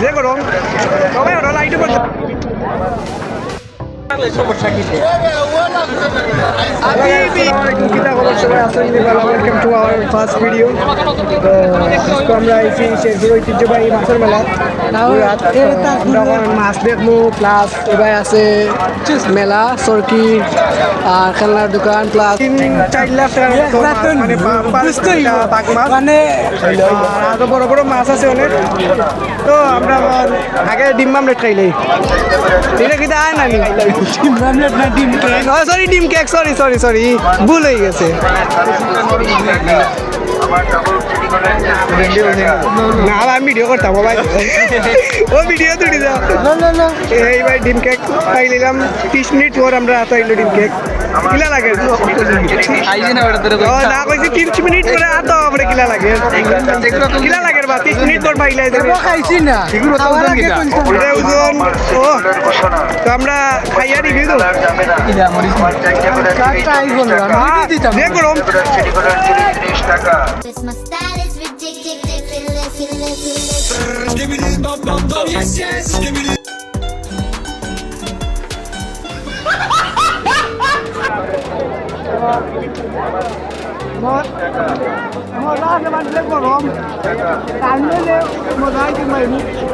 যে গরম সবাই ওরা লাইটে করছে ঐতিহ্যবাহী মাছের মেলা মাছ দেখবো প্লাস এবার আছে মেলা সরকি আর খেলনার দোকান প্লাস 4 লাখ মানে আরো বড় বড় মাছ আছে অনেক। তো আমরা আগে ডিম মামলেট খাইলে এটা কি দেয় না সরি ডিম কেক সরি ভুল হয়ে গেছে। না আমি ভিডিও করতাম ভাই ও ভিডিও তুলি যাও এইবার ডিম কেক খাই নিলাম 30 মিনিট পর আমরা হাতে আইলো ডিম কেক কিলা লাগে না কইছি 30 মিনিট পরে হাতে আমরা কিলা লাগে বা 30 মিনিট পর পাইলে খাইছি না ওজন ও তো আমরা খাইয়া রিভিউ দেব গরম Give me this bum bum bum, yes yes. Give me this.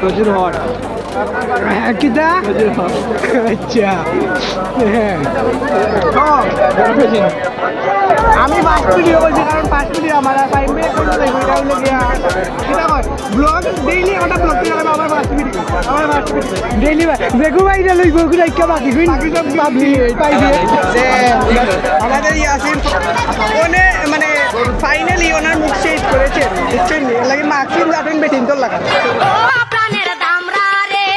প্রচুর হট কিটা আচ্ছা আমি 5 ভিডিও করছি কারণ 5 ভিডিও আমার 5 মিনিট করে লাগবে এটা হলো গিয়া কিটা কয় ব্লগ ডেইলি একটা ব্লগ দিলে আবার 5 ভিডিও ডেইলি দেখো ভাই এটা লইব গুলাই কে বাকি হইন বাকি সব পাবলি পাইবে যে আমাদের ইয়াসিন ওনে মানে ফাইনালি ওনার মুখ শেড করেছে বুঝছেন লাগে মার্কসিন যাবেন বেটিন তো লাগা প্রাণের দামরা রে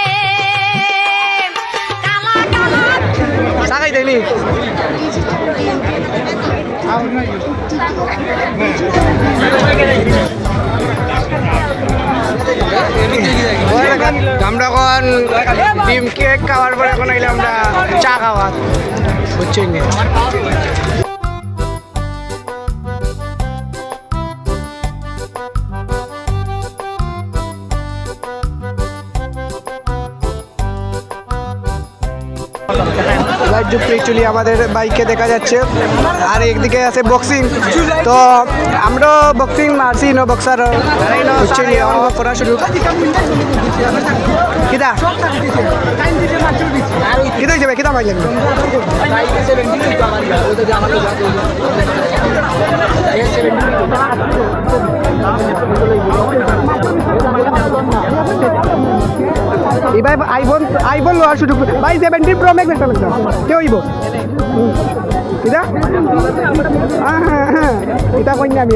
কালা কালা সাগাই দেলি আমরা এখন ডিম কেক খাওয়ার পরে এখন আইলে আমরা চা খাওয়া বুঝছেন চুলি আমাদের বাইকে দেখা যাচ্ছে আর একদিকে আছে বক্সিং তো আমরা বক্সিং মারছি নো বক্সার করা শুরু কিদা কিদা হিসেবে কিদা মাইল এবার আইফোন লোয়া শুরু ভাই 17 প্রো ম্যাক্স একটা কে হইব এটা হ্যাঁ এটা কই না আমি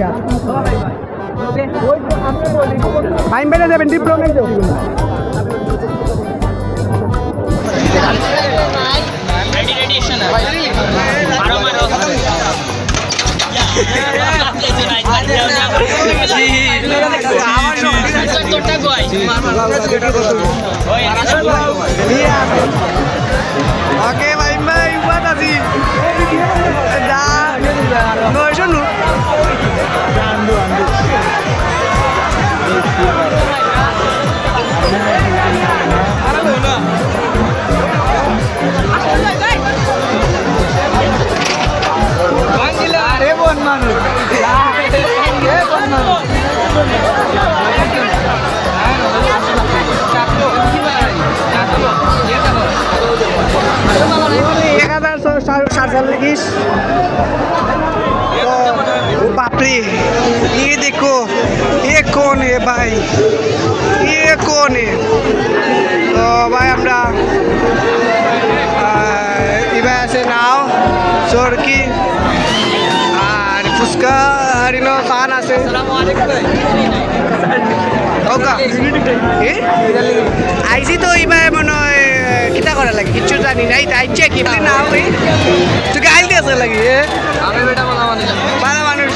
আইম বেটা 17 প্রো ম্যাক্স রেডি শোনা মারো oke bye buat tadi dah no eso no andu बाप रे ये देखो ये कौन है भाई ये कौन है तो भाई আমরা এবার আছে নাও সরকি আর ফুচকা আর ইনো পান আছে আসসালামু আলাইকুম ভাই ওকা আইছি তো এবার মনে হয় কিতা করা লাগে কিচ্ছু জানি নাই তাই চেক কি না ওই তুই গাইল দিয়েছে লাগে আমি বেটা ভালো মানুষ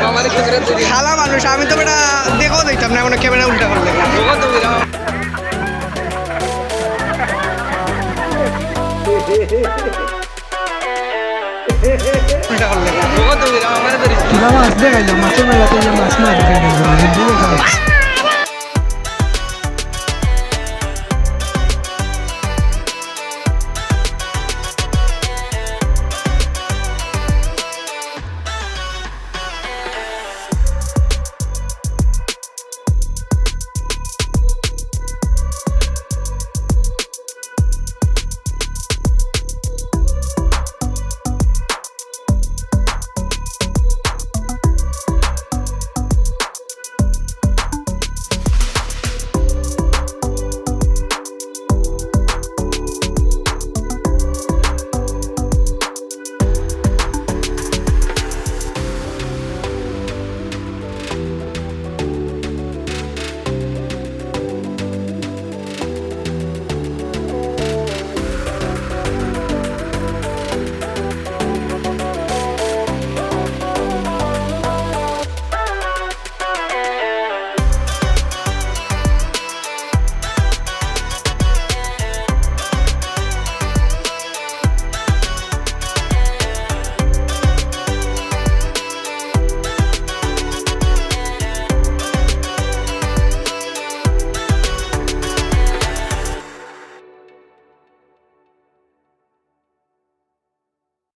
আমার ক্ষেত্রে খালা মানুষ আমি তো বেটা দেখো দিতাম না মানে ক্যামেরা উল্টা করলে উল্টা করলে আমার মাছ দেখাইলাম মাছের মেলাতে মাছ না দেখাইলাম